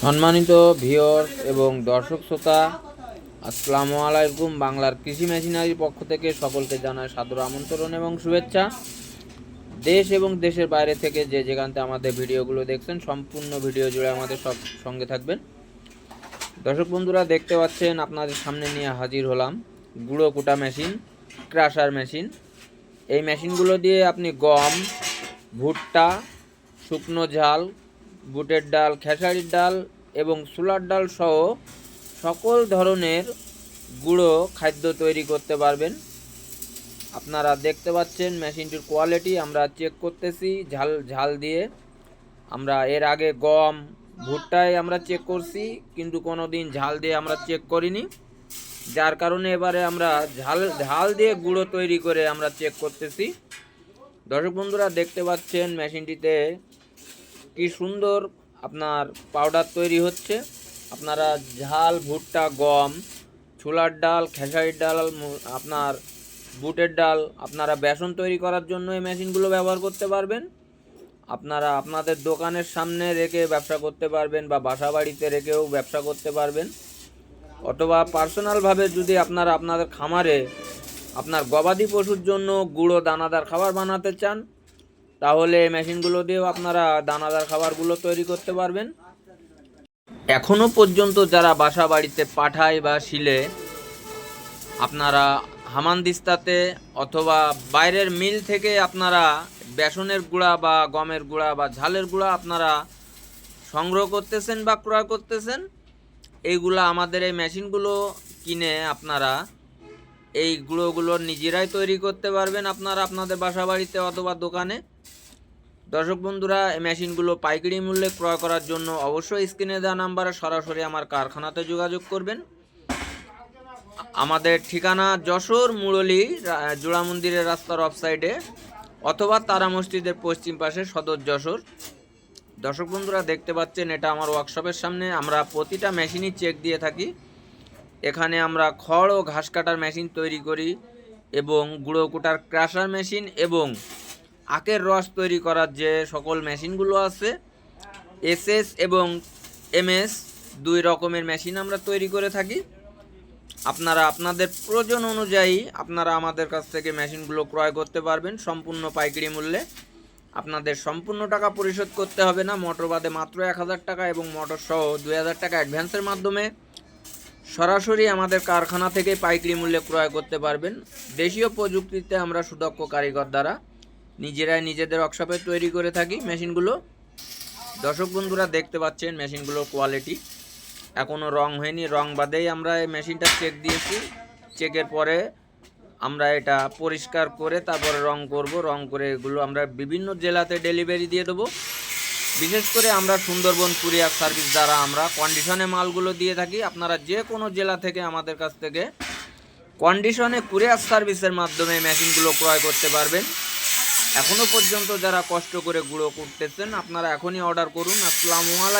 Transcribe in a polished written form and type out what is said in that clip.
সম্মানিত ভিউয়ার্স এবং দর্শক শ্রোতা, আসসালামু আলাইকুম। বাংলার কৃষি মেশিনারির পক্ষ থেকে সকলকে জানাই সাদর আমন্ত্রণ এবং শুভেচ্ছা। দেশ এবং দেশের বাইরে থেকে যে যেখান থেকে আমাদের ভিডিওগুলো দেখছেন, সম্পূর্ণ ভিডিও জুড়ে আমাদের সব সঙ্গে থাকবেন। দর্শক বন্ধুরা, দেখতে পাচ্ছেন আপনাদের সামনে নিয়ে হাজির হলাম গুঁড়ো কুটা মেশিন, ক্রাশার মেশিন। এই মেশিনগুলো দিয়ে আপনি গম, ভুট্টা, শুকনো ঝাল, বুটের ডাল, খেসারির ডাল এবং ছোলার ডাল সহ সকল ধরনের গুঁড়ো খাদ্য তৈরি করতে পারবেন। আপনারা দেখতে পাচ্ছেন মেশিনটির কোয়ালিটি আমরা চেক করতেছি ঝাল দিয়ে। আমরা এর আগে গম, ভুট্টায় আমরা চেক করছি, কিন্তু কোনো দিন ঝাল দিয়ে আমরা চেক করিনি, যার কারণে এবারে আমরা ঝাল দিয়ে গুঁড়ো তৈরি করে আমরা চেক করতেছি। দর্শক বন্ধুরা, দেখতে পাচ্ছেন মেশিনটিতে কি সুন্দর আপনার পাউডার তৈরি হচ্ছে। আপনারা ঝাল, ভুট্টা, গম, ছোলার ডাল, খেসারির ডাল, আপনার বুটের ডাল, আপনারা বেসন তৈরি করার জন্য এই মেশিনগুলো ব্যবহার করতে পারবেন। আপনারা আপনাদের দোকানের সামনে রেখে ব্যবসা করতে পারবেন বা বাসা বাড়িতে রেখেও ব্যবসা করতে পারবেন, অথবা পার্সোনালভাবে যদি আপনারা আপনাদের খামারে আপনার গবাদি পশুর জন্য গুঁড়ো দানাদার খাবার বানাতে চান, তাহলে এই মেশিনগুলো দিয়েও আপনারা দানাদার খাবারগুলো তৈরি করতে পারবেন। এখনও পর্যন্ত যারা বাসা বাড়িতে পাঠায় বা শিলে আপনারা হামানদিস্তাতে অথবা বাইরের মিল থেকে আপনারা বেসনের গুঁড়া বা গমের গুঁড়া বা ঝালের গুঁড়া আপনারা সংগ্রহ করতেছেন বা ক্রয় করতেছেন, এইগুলো আমাদের এই মেশিনগুলো কিনে আপনারা এই গুঁড়োগুলো নিজেরাই তৈরি করতে পারবেন আপনারা আপনাদের বাসা বাড়িতে অথবা দোকানে। দর্শক বন্ধুরা, এই মেশিনগুলো পাইকারি মূল্যে ক্রয় করার জন্য অবশ্যই স্ক্রিনে দেওয়া নাম্বারে সরাসরি আমার কারখানাতে যোগাযোগ করবেন। আমাদের ঠিকানা যশোর মুরলী জোড়া মন্দিরের রাস্তার অফ সাইডে অথবা তারা মসজিদের পশ্চিম পাশে, সদর যশোর। দর্শক বন্ধুরা, দেখতে পাচ্ছেন এটা আমার ওয়ার্কশপের সামনে। আমরা প্রতিটা মেশিনই চেক দিয়ে থাকি। এখানে আমরা খড় ও ঘাস কাটার মেশিন তৈরি করি এবং গুঁড়ো কুটার ক্রাশার মেশিন এবং আখের রস তৈরি করার যে সকল মেশিনগুলো আছে, এসএস এবং এমএস, দুই রকমের মেশিন আমরা তৈরি করে থাকি। আপনারা আপনাদের প্রয়োজন অনুযায়ী আপনারা আমাদের কাছ থেকে মেশিনগুলো ক্রয় করতে পারবেন সম্পূর্ণ পাইকারি মূল্যে। আপনাদের সম্পূর্ণ টাকা পরিশোধ করতে হবে না। মোটর বাদে মাত্র 1000 টাকা এবং মোটর সহ 2000 টাকা অ্যাডভান্সের মাধ্যমে সরাসরি আমাদের কারখানা থেকে পাইকারি মূল্যে ক্রয় করতে পারবেন। দেশীয় প্রযুক্তিতে আমরা সুদক্ষ কারিগর দ্বারা নিজেরাই নিজেদের ওয়ার্কশপে তৈরি করে থাকি মেশিনগুলো। দর্শক বন্ধুরা, দেখতে পাচ্ছেন মেশিনগুলোর কোয়ালিটি এখনও রং হয়নি। রং বাদেই আমরা এই মেশিনটা চেক দিয়েছি। চেকের পরে আমরা এটা পরিষ্কার করে তারপরে রং করব। রং করে এগুলো আমরা বিভিন্ন জেলাতে ডেলিভারি দিয়ে দেবো। বিশেষ করে আমরা সুন্দরবন কুরিয়ার সার্ভিস দ্বারা আমরা কন্ডিশনে মালগুলো দিয়ে থাকি। আপনারা যে কোনো জেলা থেকে আমাদের কাছ থেকে কন্ডিশনে কুরিয়ার সার্ভিসের মাধ্যমে মেশিনগুলো ক্রয় করতে পারবেন। এখনও পর্যন্ত যারা কষ্ট করে গুঁড়ো করতেছেন, আপনারা এখনই অর্ডার করুন। আসসালামু আলাইকুম।